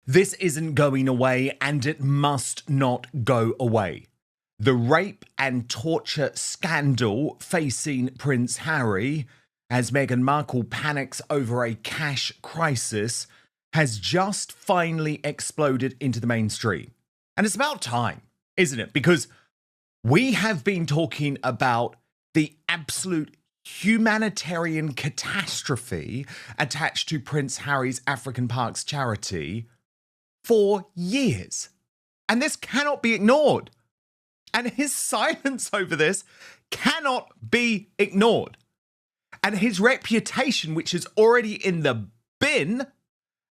This isn't going away, and it must not go away. The rape and torture scandal facing Prince Harry, as Meghan Markle panics over a cash crisis, has just finally exploded into the mainstream. And it's about time, isn't it? Because we have been talking about the absolute humanitarian catastrophe attached to Prince Harry's African Parks charity for years. And this cannot be ignored. And his silence over this cannot be ignored. And his reputation, which is already in the bin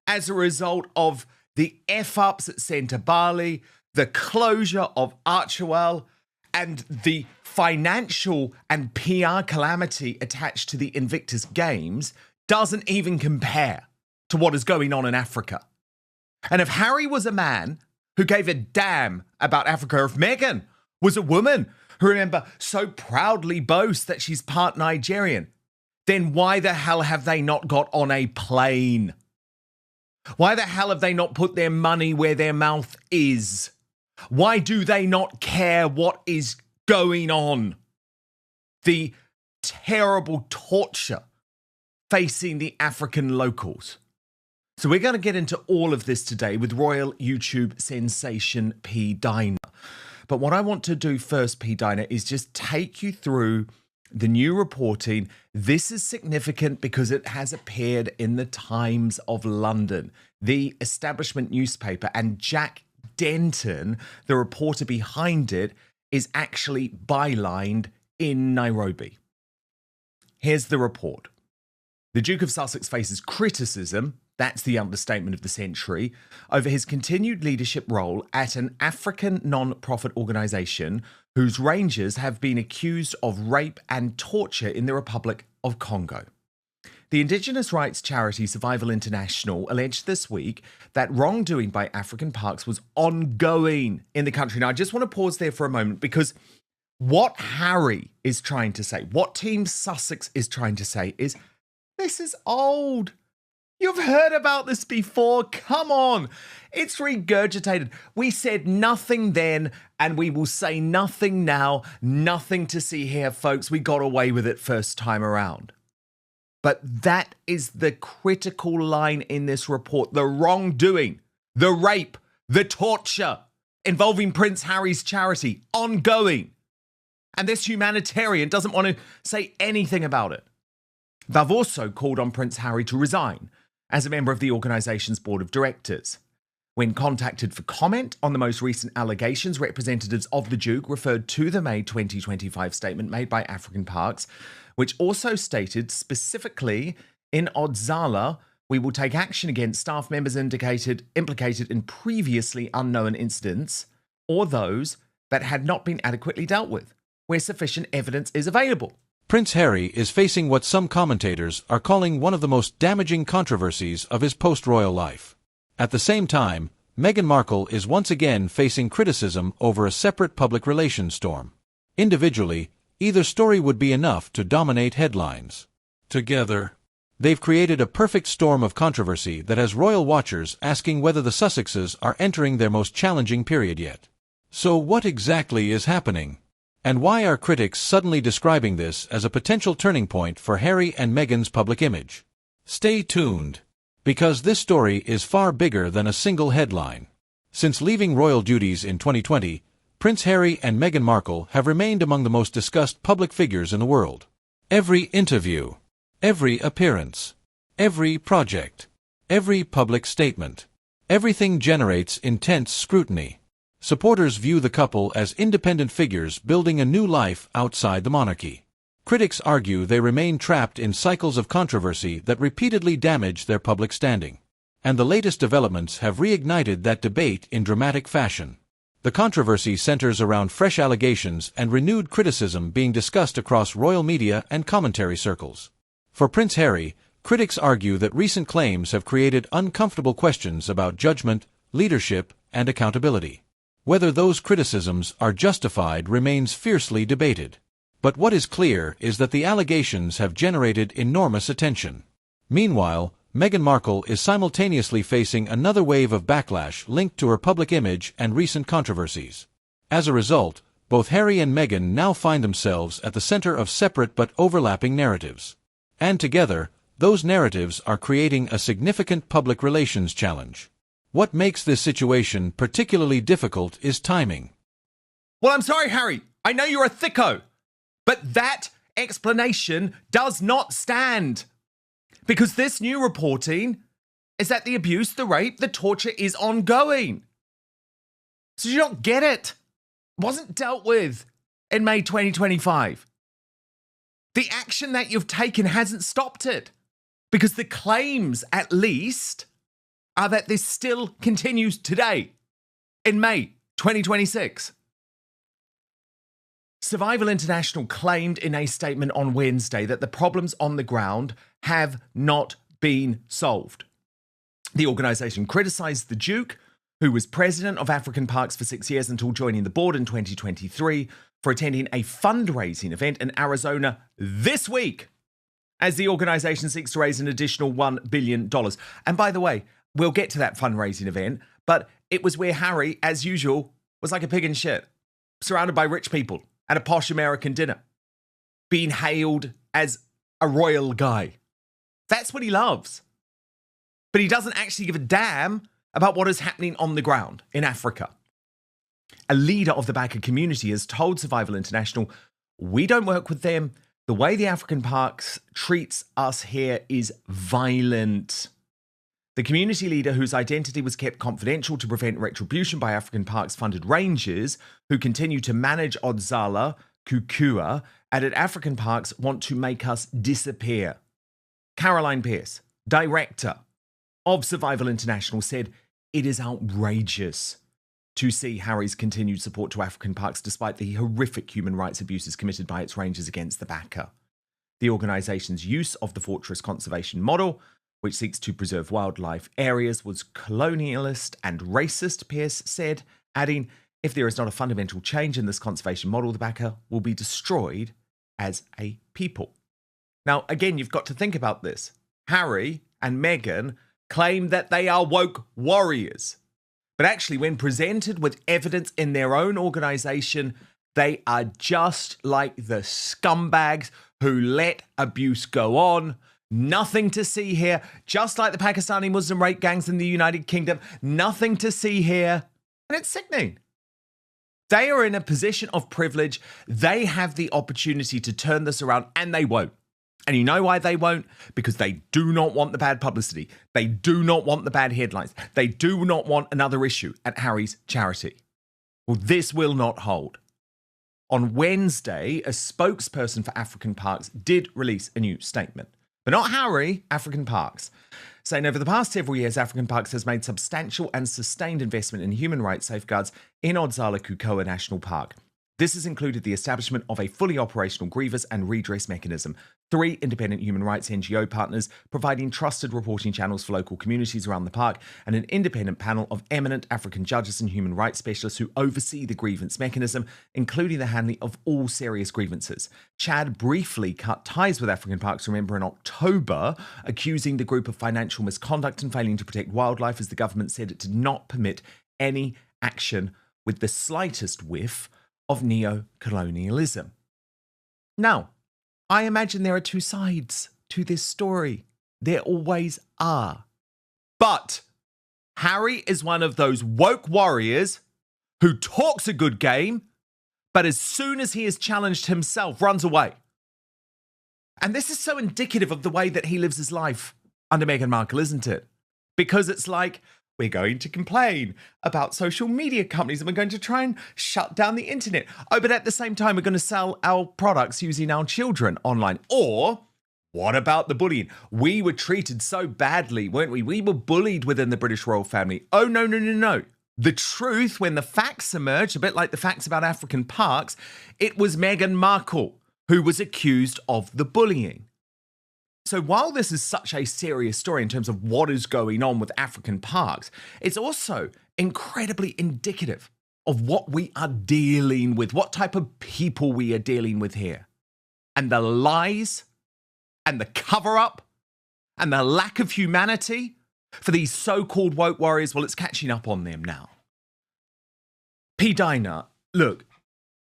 as a result of the F-ups at Centre Bali, the closure of Archewell, and the financial and PR calamity attached to the Invictus Games, doesn't even compare to what is going on in Africa. And if Harry was a man who gave a damn about Africa, if Meghan was a woman who, remember, so proudly boasts that she's part Nigerian, then why the hell have they not got on a plane? Why the hell have they not put their money where their mouth is? Why do they not care what is going on? The terrible torture facing the African locals. So we're going to get into all of this today with royal YouTube sensation P. Diner. But what I want to do first, P. Diner, is just take you through the new reporting. This is significant because it has appeared in the Times of London, the establishment newspaper, and Jack Denton, the reporter behind it, is actually bylined in Nairobi. Here's the report. The Duke of Sussex faces criticism, that's the understatement of the century, over his continued leadership role at an African non-profit organisation whose rangers have been accused of rape and torture in the Republic of Congo. The Indigenous rights charity Survival International alleged this week that wrongdoing by African Parks was ongoing in the country. Now, I just want to pause there for a moment because what Harry is trying to say, what Team Sussex is trying to say is, this is old. You've heard about this before. Come on. It's regurgitated. We said nothing then, and we will say nothing now. Nothing to see here, folks. We got away with it first time around. But that is the critical line in this report. The wrongdoing, the rape, the torture involving Prince Harry's charity, ongoing. And this humanitarian doesn't want to say anything about it. They've also called on Prince Harry to resign as a member of the organisation's board of directors. When contacted for comment on the most recent allegations, representatives of the Duke referred to the May 2025 statement made by African Parks, which also stated specifically in Odzala, we will take action against staff members implicated in previously unknown incidents or those that had not been adequately dealt with, where sufficient evidence is available. Prince Harry is facing what some commentators are calling one of the most damaging controversies of his post-royal life. At the same time, Meghan Markle is once again facing criticism over a separate public relations storm. Individually, either story would be enough to dominate headlines. Together, they've created a perfect storm of controversy that has royal watchers asking whether the Sussexes are entering their most challenging period yet. So what exactly is happening? And why are critics suddenly describing this as a potential turning point for Harry and Meghan's public image? Stay tuned, because this story is far bigger than a single headline. Since leaving royal duties in 2020, Prince Harry and Meghan Markle have remained among the most discussed public figures in the world. Every interview, every appearance, every project, every public statement, everything generates intense scrutiny. Supporters view the couple as independent figures building a new life outside the monarchy. Critics argue they remain trapped in cycles of controversy that repeatedly damage their public standing. And the latest developments have reignited that debate in dramatic fashion. The controversy centers around fresh allegations and renewed criticism being discussed across royal media and commentary circles. For Prince Harry, critics argue that recent claims have created uncomfortable questions about judgment, leadership, and accountability. Whether those criticisms are justified remains fiercely debated. But what is clear is that the allegations have generated enormous attention. Meanwhile, Meghan Markle is simultaneously facing another wave of backlash linked to her public image and recent controversies. As a result, both Harry and Meghan now find themselves at the center of separate but overlapping narratives. And together, those narratives are creating a significant public relations challenge. What makes this situation particularly difficult is timing. Well, I'm sorry, Harry. I know you're a thicko, but that explanation does not stand. Because this new reporting is that the abuse, the rape, the torture is ongoing. So you don't get it. It wasn't dealt with in May 2025. The action that you've taken hasn't stopped it. Because the claims, at least, are that this still continues today, in May 2026. Survival International claimed in a statement on Wednesday that the problems on the ground have not been solved. The organisation criticised the Duke, who was president of African Parks for 6 years until joining the board in 2023, for attending a fundraising event in Arizona this week, as the organisation seeks to raise an additional $1 billion. And by the way, we'll get to that fundraising event, but it was where Harry, as usual, was like a pig in shit, surrounded by rich people at a posh American dinner, being hailed as a royal guy. That's what he loves. But he doesn't actually give a damn about what is happening on the ground in Africa. A leader of the Baka community has told Survival International, "We don't work with them. The way the African Parks treats us here is violent." The community leader, whose identity was kept confidential to prevent retribution by African Parks-funded rangers who continue to manage Odzala Kukua, added African Parks want to make us disappear. Caroline Pierce, director of Survival International, said, "It is outrageous to see Harry's continued support to African Parks despite the horrific human rights abuses committed by its rangers against the Baka." The organisation's use of the fortress conservation model, which seeks to preserve wildlife areas, was colonialist and racist, Pierce said, adding, "If there is not a fundamental change in this conservation model, the Baka will be destroyed as a people." Now, again, you've got to think about this. Harry and Meghan claim that they are woke warriors. But actually, when presented with evidence in their own organisation, they are just like the scumbags who let abuse go on. Nothing to see here. Just like the Pakistani Muslim rape gangs in the United Kingdom. Nothing to see here. And it's sickening. They are in a position of privilege. They have the opportunity to turn this around, and they won't. And you know why they won't? Because they do not want the bad publicity. They do not want the bad headlines. They do not want another issue at Harry's charity. Well, this will not hold. On Wednesday, a spokesperson for African Parks did release a new statement. But not Harry, African Parks, saying over the past several years, African Parks has made substantial and sustained investment in human rights safeguards in Odzala Kukua National Park. This has included the establishment of a fully operational grievance and redress mechanism, 3 independent human rights NGO partners providing trusted reporting channels for local communities around the park, and an independent panel of eminent African judges and human rights specialists who oversee the grievance mechanism, including the handling of all serious grievances. Chad briefly cut ties with African Parks, remember, in October, accusing the group of financial misconduct and failing to protect wildlife, as the government said it did not permit any action with the slightest whiff of neo-colonialism. Now, I imagine there are 2 sides to this story. There always are. But Harry is one of those woke warriors who talks a good game, but as soon as he is challenged himself, runs away. And this is so indicative of the way that he lives his life under Meghan Markle, isn't it? Because it's like, we're going to complain about social media companies and we're going to try and shut down the internet. Oh, but at the same time, we're going to sell our products using our children online. Or what about the bullying? We were treated so badly, weren't we? We were bullied within the British royal family. Oh, no, no, no, no. The truth, when the facts emerged, a bit like the facts about African Parks, it was Meghan Markle who was accused of the bullying. So while this is such a serious story in terms of what is going on with African Parks, it's also incredibly indicative of what we are dealing with, what type of people we are dealing with here. And the lies and the cover-up and the lack of humanity for these so-called woke warriors, well, it's catching up on them now. P. Dinah, look,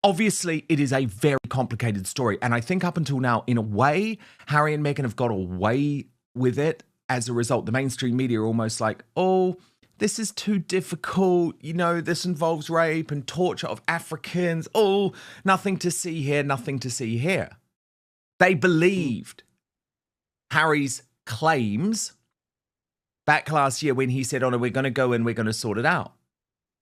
obviously it is a very complicated story. And I think up until now, in a way, Harry and Meghan have got away with it. As a result, the mainstream media are almost like, oh, this is too difficult. You know, this involves rape and torture of Africans. Oh, nothing to see here, nothing to see here. They believed Harry's claims back last year when he said, oh, no, we're going to go and we're going to sort it out.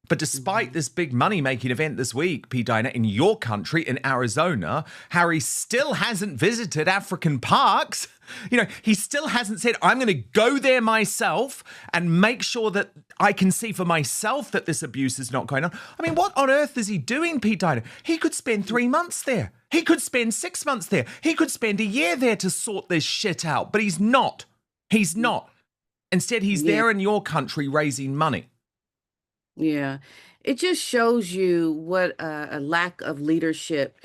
But despite this big money-making event this week, P. Dinah, in your country, in Arizona, Harry still hasn't visited African parks. You know, he still hasn't said, I'm going to go there myself and make sure that I can see for myself that this abuse is not going on. I mean, what on earth is he doing, P. Dinah? He could spend 3 months there. He could spend 6 months there. He could spend a year there to sort this shit out. But he's not. He's not. Instead, he's there in your country raising money. Yeah, it just shows you what a lack of leadership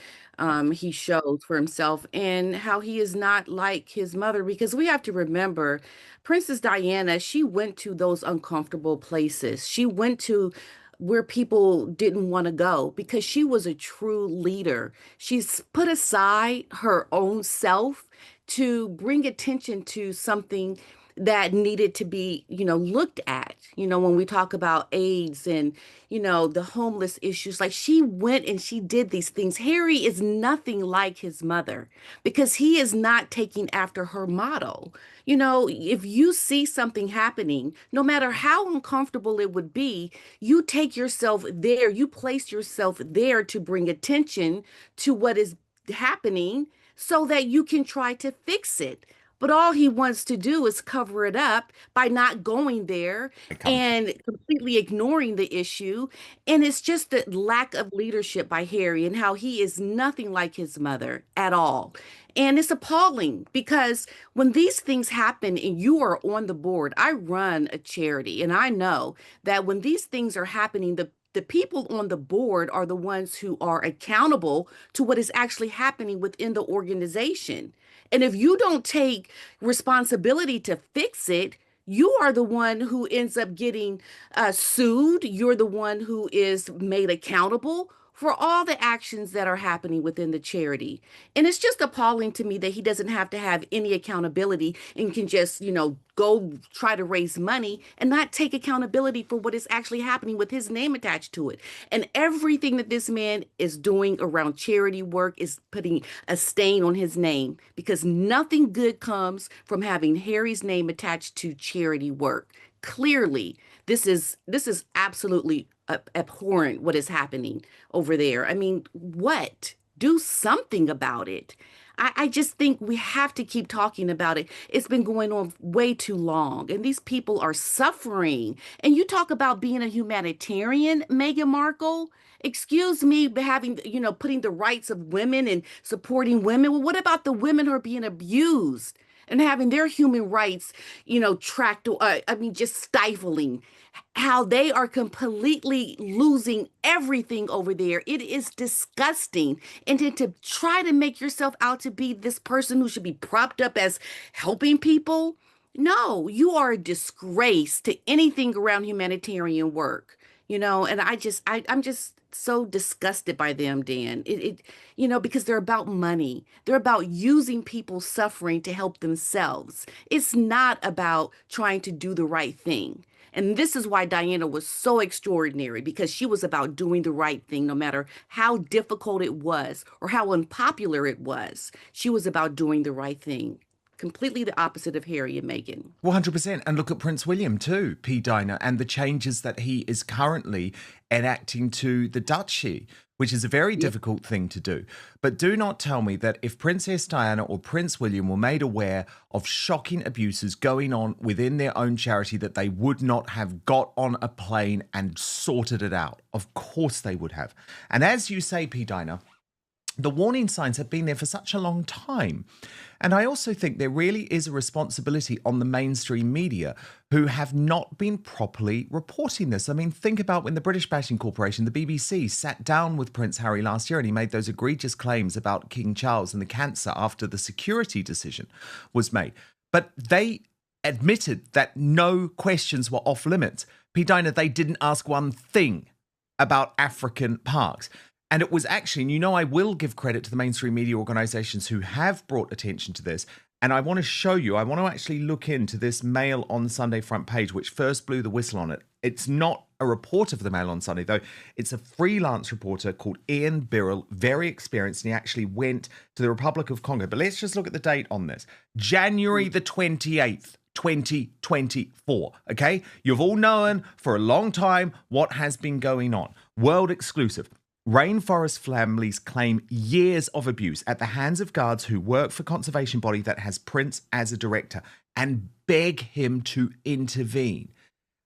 he shows for himself and how he is not like his mother. Because we have to remember, Princess Diana, she went to those uncomfortable places. She went to where people didn't want to go because she was a true leader. She's put aside her own self to bring attention to something that needed to be, looked at, when we talk about AIDS and, the homeless issues. Like, she went and she did these things. Harry is nothing like his mother because he is not taking after her model. If you see something happening, no matter how uncomfortable it would be, you take yourself there, you place yourself there to bring attention to what is happening so that you can try to fix it. But all he wants to do is cover it up by not going there and completely ignoring the issue. And it's just the lack of leadership by Harry and how he is nothing like his mother at all. And it's appalling because when these things happen and you are on the board, I run a charity and I know that when these things are happening, the people on the board are the ones who are accountable to what is actually happening within the organization. And if you don't take responsibility to fix it, you are the one who ends up getting sued. You're the one who is made accountable for all the actions that are happening within the charity. And it's just appalling to me that he doesn't have to have any accountability and can just, go try to raise money and not take accountability for what is actually happening with his name attached to it. And everything that this man is doing around charity work is putting a stain on his name because nothing good comes from having Harry's name attached to charity work. Clearly, this is absolutely abhorrent what is happening over there. I mean, what? Do something about it. I just think we have to keep talking about it. It's been going on way too long, and these people are suffering. And you talk about being a humanitarian, Meghan Markle. Excuse me, having, putting the rights of women and supporting women. Well, what about the women who are being abused and having their human rights, tracked, just stifling? How they are completely losing everything over there. It is disgusting. And then to try to make yourself out to be this person who should be propped up as helping people. No, you are a disgrace to anything around humanitarian work, and I'm just so disgusted by them, Dan. Because they're about money. They're about using people's suffering to help themselves. It's not about trying to do the right thing. And this is why Diana was so extraordinary, because she was about doing the right thing, no matter how difficult it was or how unpopular it was. She was about doing the right thing. Completely the opposite of Harry and Meghan. 100%. And look at Prince William too, P. Dinah, and the changes that he is currently enacting to the duchy, which is a very difficult thing to do. But do not tell me that if Princess Diana or Prince William were made aware of shocking abuses going on within their own charity, that they would not have got on a plane and sorted it out. Of course they would have. And as you say, P. Dinah, the warning signs have been there for such a long time. And I also think there really is a responsibility on the mainstream media who have not been properly reporting this. I mean, think about when the British Bashing Corporation, the BBC, sat down with Prince Harry last year and he made those egregious claims about King Charles and the cancer after the security decision was made. But they admitted that no questions were off limits. P. Dinah, they didn't ask one thing about African parks. And it was actually, and you know, I will give credit to the mainstream media organizations who have brought attention to this. And I want to show you, I want to actually look into this Mail on Sunday front page, which first blew the whistle on it. It's not a reporter for the Mail on Sunday, though. It's a freelance reporter called Ian Birrell, very experienced, and he actually went to the Republic of Congo. But let's just look at the date on this. January the 28th. 2024. Okay, you've all known for a long time what has been going on. World exclusive. Rainforest families claim years of abuse at the hands of guards who work for conservation body that has Prince as a director and beg him to intervene.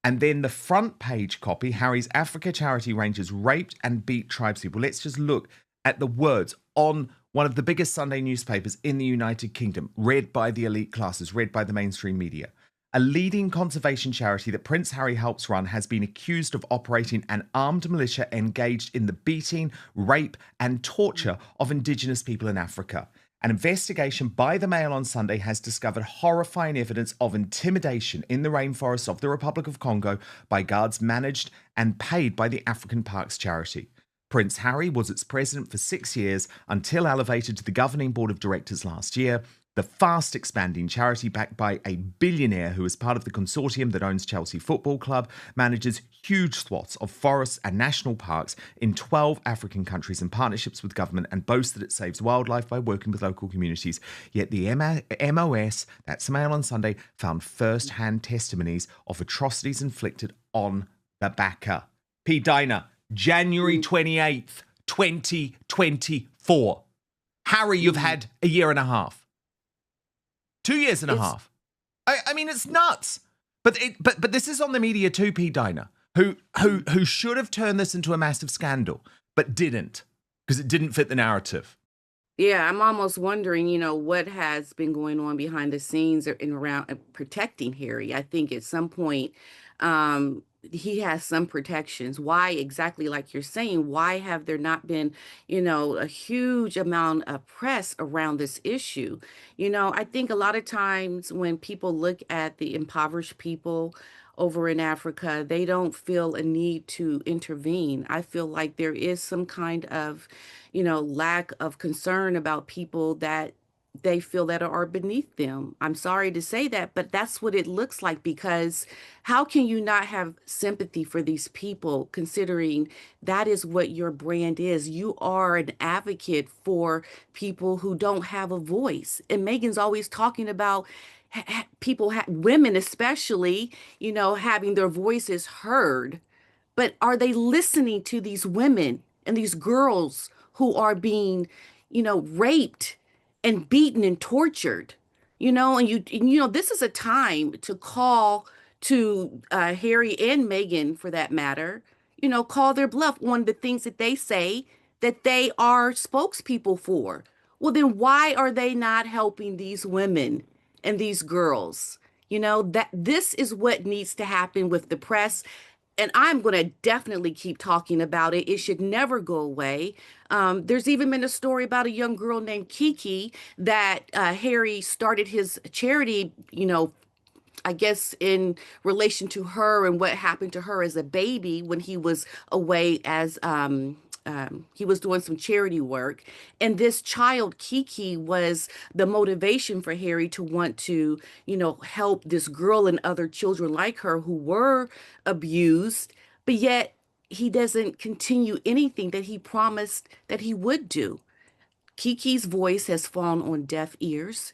And then the front page copy, Harry's Africa charity rangers raped and beat tribespeople. Let's just look at the words on one of the biggest Sunday newspapers in the United Kingdom, read by the elite classes, read by the mainstream media. A leading conservation charity that Prince Harry helps run has been accused of operating an armed militia engaged in the beating, rape, and torture of Indigenous people in Africa. An investigation by the Mail on Sunday has discovered horrifying evidence of intimidation in the rainforests of the Republic of Congo by guards managed and paid by the African Parks charity. Prince Harry was its president for 6 years until elevated to the governing board of directors last year. The fast expanding charity, backed by a billionaire who is part of the consortium that owns Chelsea Football Club, manages huge swaths of forests and national parks in 12 African countries in partnerships with government and boasts that it saves wildlife by working with local communities. Yet the MOS, that's Mail on Sunday, found first-hand testimonies of atrocities inflicted on the backer. P. Dinah, January 28th, 2024. Harry, you've had a year and a half. 2 years and a half. I mean, it's nuts. But this is on the media too, P. Dinah, who should have turned this into a massive scandal, but didn't, because it didn't fit the narrative. Yeah, I'm almost wondering, what has been going on behind the scenes in around protecting Harry. I think at some point, he has some protections. Why exactly, like you're saying, why have there not been, a huge amount of press around this issue? I think a lot of times when people look at the impoverished people over in Africa, they don't feel a need to intervene. I feel like there is some kind of, lack of concern about people that they feel that are beneath them. I'm sorry to say that, but that's what it looks like, because how can you not have sympathy for these people, considering that is what your brand is? You are an advocate for people who don't have a voice. And Meghan's always talking about people, women especially, having their voices heard. But are they listening to these women and these girls who are being, raped and beaten and tortured? This is a time to call to Harry and Meghan, for that matter, call their bluff on the things that they say that they are spokespeople for. Well, then why are they not helping these women and these girls? That this is what needs to happen with the press. And I'm going to definitely keep talking about it. It should never go away. There's even been a story about a young girl named Kiki that Harry started his charity, I guess in relation to her and what happened to her as a baby when he was away as he was doing some charity work. And this child, Kiki, was the motivation for Harry to want to, help this girl and other children like her who were abused. But yet he doesn't continue anything that he promised that he would do. Kiki's voice has fallen on deaf ears.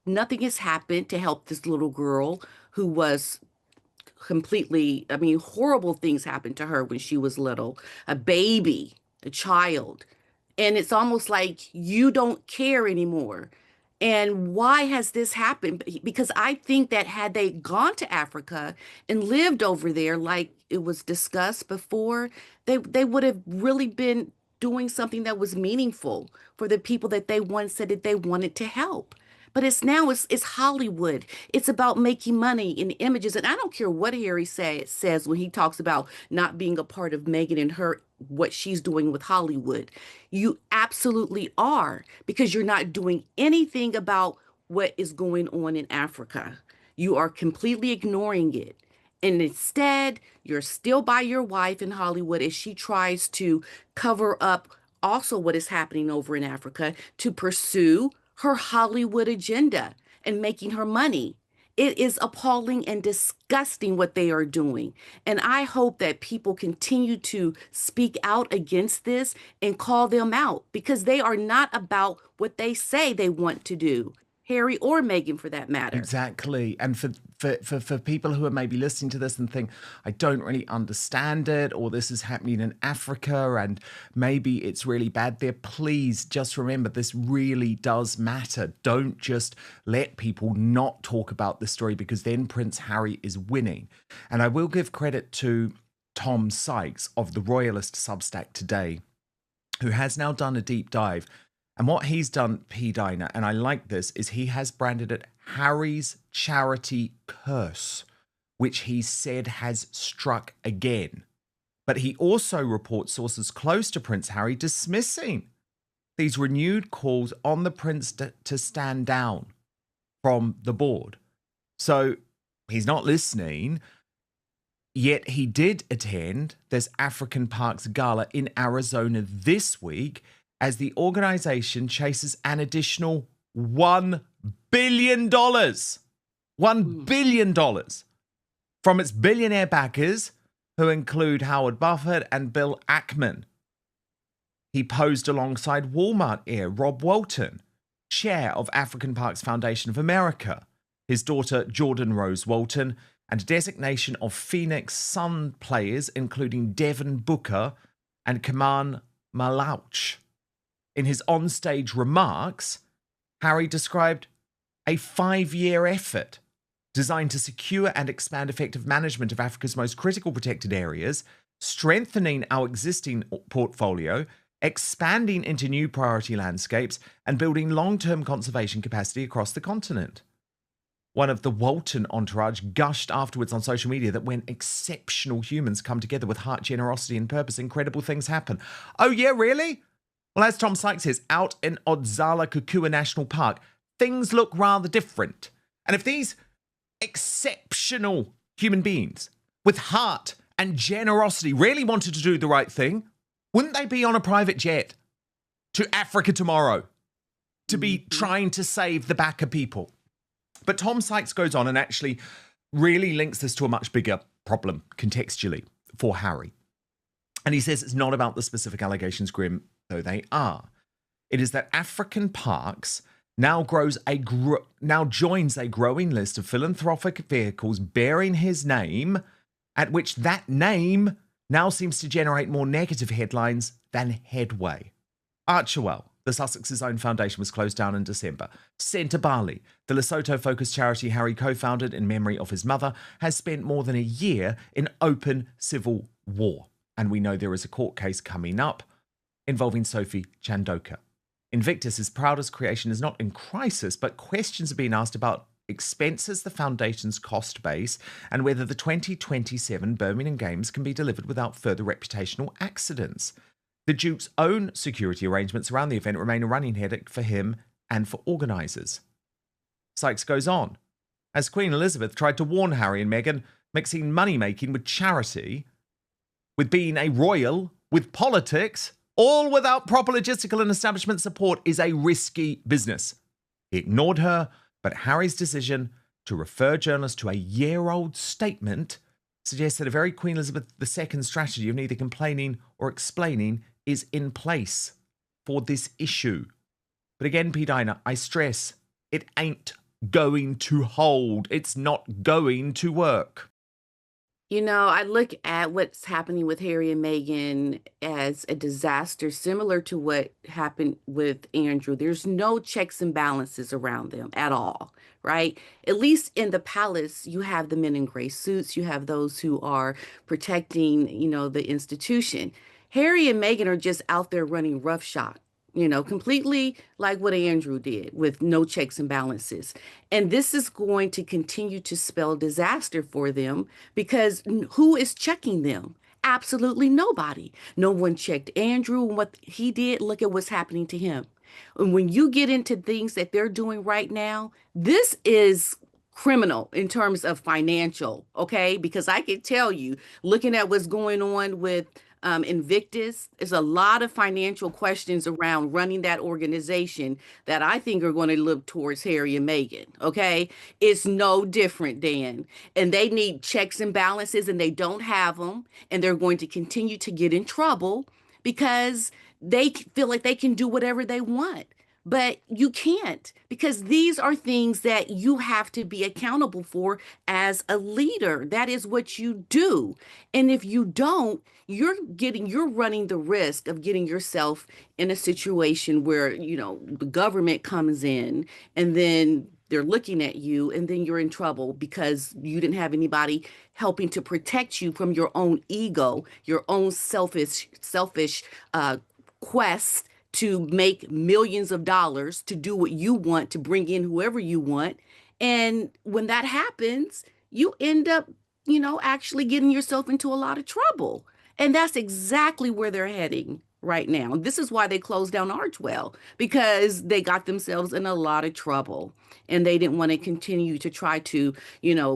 Nothing has happened to help this little girl who was completely, horrible things happened to her when she was little, a baby, a child. And it's almost like you don't care anymore. And why has this happened? Because I think that had they gone to Africa and lived over there, like it was discussed before, they would have really been doing something that was meaningful for the people that they once said that they wanted to help. But it's Hollywood. It's about making money in images. And I don't care what Harry says when he talks about not being a part of Meghan and her, what she's doing with Hollywood. You absolutely are, because you're not doing anything about what is going on in Africa. You are completely ignoring it. And instead, you're still by your wife in Hollywood as she tries to cover up also what is happening over in Africa to pursue her Hollywood agenda and making her money. It is appalling and disgusting what they are doing. And I hope that people continue to speak out against this and call them out because they are not about what they say they want to do. Harry or Meghan, for that matter. Exactly. And for people who are maybe listening to this and think, I don't really understand it, or this is happening in Africa and maybe it's really bad there, please just remember this really does matter. Don't just let people not talk about this story because then Prince Harry is winning. And I will give credit to Tom Sykes of the Royalist Substack today, who has now done a deep dive. And what he's done, P. Diner, and I like this, is he has branded it Harry's charity curse, which he said has struck again. But he also reports sources close to Prince Harry dismissing these renewed calls on the prince to stand down from the board. So he's not listening, yet he did attend this African Parks Gala in Arizona this week, as the organization chases an additional $1 billion. $1 billion from its billionaire backers, who include Howard Buffett and Bill Ackman. He posed alongside Walmart heir Rob Walton, chair of African Parks Foundation of America, his daughter Jordan Rose Walton, and a designation of Phoenix Sun players, including Devin Booker and Kaman Malauch. In his onstage remarks, Harry described a 5-year effort designed to secure and expand effective management of Africa's most critical protected areas, strengthening our existing portfolio, expanding into new priority landscapes, and building long-term conservation capacity across the continent. One of the Walton entourage gushed afterwards on social media that when exceptional humans come together with heart, generosity, and purpose, incredible things happen. Oh yeah, really? Well, as Tom Sykes says, out in Odzala Kukua National Park, things look rather different. And if these exceptional human beings with heart and generosity really wanted to do the right thing, wouldn't they be on a private jet to Africa tomorrow to be trying to save the Baka people? But Tom Sykes goes on and actually really links this to a much bigger problem contextually for Harry. And he says it's not about the specific allegations, grim though they are. It is that African Parks now joins a growing list of philanthropic vehicles bearing his name, at which that name now seems to generate more negative headlines than headway. Archewell, the Sussex's own foundation, was closed down in December. Centre Bali, the Lesotho-focused charity Harry co-founded in memory of his mother, has spent more than a year in open civil war. And we know there is a court case coming up involving Sophie Chandoka. Invictus's proudest creation is not in crisis, but questions are being asked about expenses the foundation's cost base and whether the 2027 Birmingham Games can be delivered without further reputational accidents. The Duke's own security arrangements around the event remain a running headache for him and for organisers. Sykes goes on. As Queen Elizabeth tried to warn Harry and Meghan, mixing money-making with charity, with being a royal, with politics, all without proper logistical and establishment support, is a risky business. He ignored her, but Harry's decision to refer journalists to a year-old statement suggests that a very Queen Elizabeth II strategy of neither complaining or explaining is in place for this issue. But again, P. Diner, I stress, it ain't going to hold. It's not going to work. You know, I look at what's happening with Harry and Meghan as a disaster similar to what happened with Andrew. There's no checks and balances around them at all, right? At least in the palace, you have the men in gray suits, you have those who are protecting, the institution. Harry and Meghan are just out there running roughshod, completely like what Andrew did with no checks and balances. And this is going to continue to spell disaster for them because who is checking them? Absolutely nobody. No one checked Andrew and what he did. Look at what's happening to him. And when you get into things that they're doing right now, this is criminal in terms of financial, okay? Because I can tell you, looking at what's going on with Invictus, there's a lot of financial questions around running that organization that I think are going to look towards Harry and Meghan, okay? It's no different, Dan. And they need checks and balances, and they don't have them, and they're going to continue to get in trouble because they feel like they can do whatever they want. But you can't, because these are things that you have to be accountable for as a leader. That is what you do. And if you don't, you're running the risk of getting yourself in a situation where, the government comes in and then they're looking at you, and then you're in trouble because you didn't have anybody helping to protect you from your own ego, your own selfish quest to make millions of dollars, to do what you want, to bring in whoever you want. And when that happens, you end up, actually getting yourself into a lot of trouble. And that's exactly where they're heading right now. This is why they closed down Archwell, because they got themselves in a lot of trouble. And they didn't want to continue to try to,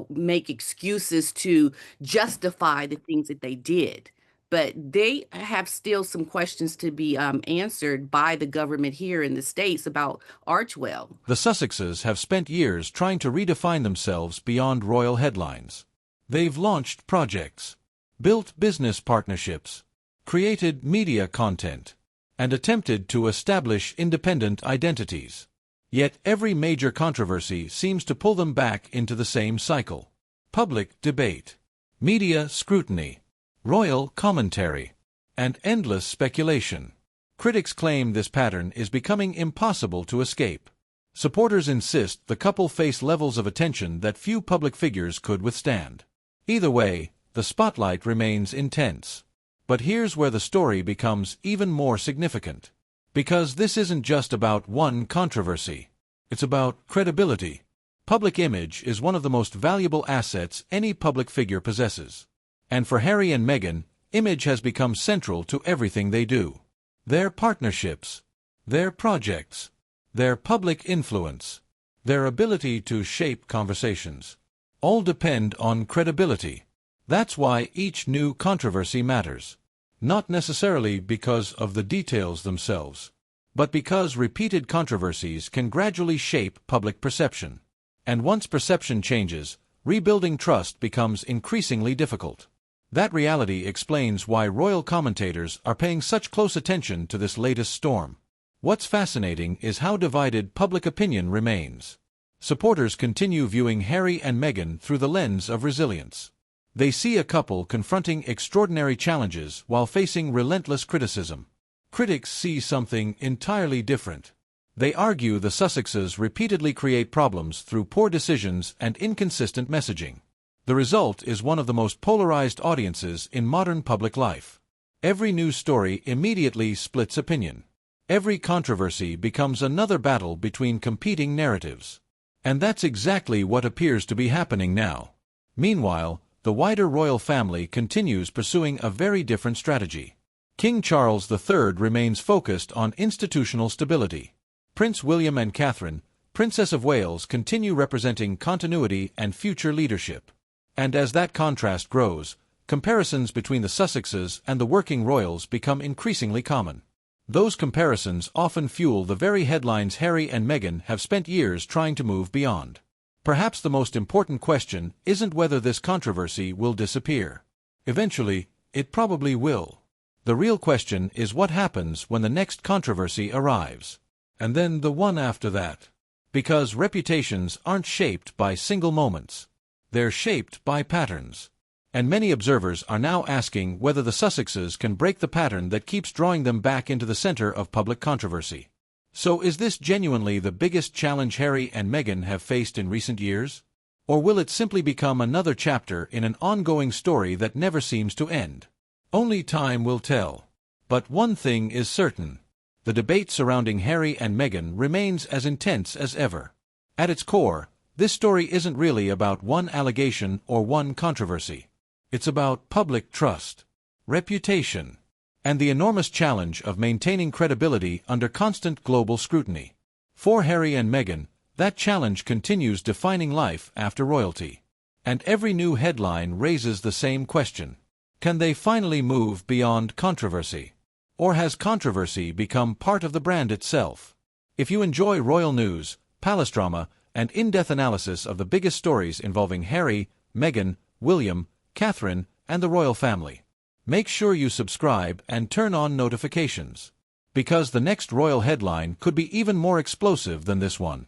make excuses to justify the things that they did. But they have still some questions to be answered by the government here in the States about Archwell. The Sussexes have spent years trying to redefine themselves beyond royal headlines. They've launched projects, built business partnerships, created media content, and attempted to establish independent identities. Yet every major controversy seems to pull them back into the same cycle: public debate, media scrutiny, royal commentary, and endless speculation. Critics claim this pattern is becoming impossible to escape. Supporters insist the couple face levels of attention that few public figures could withstand. Either way, the spotlight remains intense. But here's where the story becomes even more significant. Because this isn't just about one controversy. It's about credibility. Public image is one of the most valuable assets any public figure possesses. And for Harry and Meghan, image has become central to everything they do. Their partnerships, their projects, their public influence, their ability to shape conversations, all depend on credibility. That's why each new controversy matters. Not necessarily because of the details themselves, but because repeated controversies can gradually shape public perception. And once perception changes, rebuilding trust becomes increasingly difficult. That reality explains why royal commentators are paying such close attention to this latest storm. What's fascinating is how divided public opinion remains. Supporters continue viewing Harry and Meghan through the lens of resilience. They see a couple confronting extraordinary challenges while facing relentless criticism. Critics see something entirely different. They argue the Sussexes repeatedly create problems through poor decisions and inconsistent messaging. The result is one of the most polarized audiences in modern public life. Every news story immediately splits opinion. Every controversy becomes another battle between competing narratives. And that's exactly what appears to be happening now. Meanwhile, the wider royal family continues pursuing a very different strategy. King Charles III remains focused on institutional stability. Prince William and Catherine, Princess of Wales, continue representing continuity and future leadership. And as that contrast grows, comparisons between the Sussexes and the working royals become increasingly common. Those comparisons often fuel the very headlines Harry and Meghan have spent years trying to move beyond. Perhaps the most important question isn't whether this controversy will disappear. Eventually, it probably will. The real question is what happens when the next controversy arrives. And then the one after that. Because reputations aren't shaped by single moments. They're shaped by patterns. And many observers are now asking whether the Sussexes can break the pattern that keeps drawing them back into the center of public controversy. So is this genuinely the biggest challenge Harry and Meghan have faced in recent years? Or will it simply become another chapter in an ongoing story that never seems to end? Only time will tell. But one thing is certain. The debate surrounding Harry and Meghan remains as intense as ever. At its core, this story isn't really about one allegation or one controversy. It's about public trust, reputation, and the enormous challenge of maintaining credibility under constant global scrutiny. For Harry and Meghan, that challenge continues defining life after royalty. And every new headline raises the same question. Can they finally move beyond controversy? Or has controversy become part of the brand itself? If you enjoy royal news, palace drama, and in-depth analysis of the biggest stories involving Harry, Meghan, William, Catherine, and the royal family, make sure you subscribe and turn on notifications, because the next royal headline could be even more explosive than this one.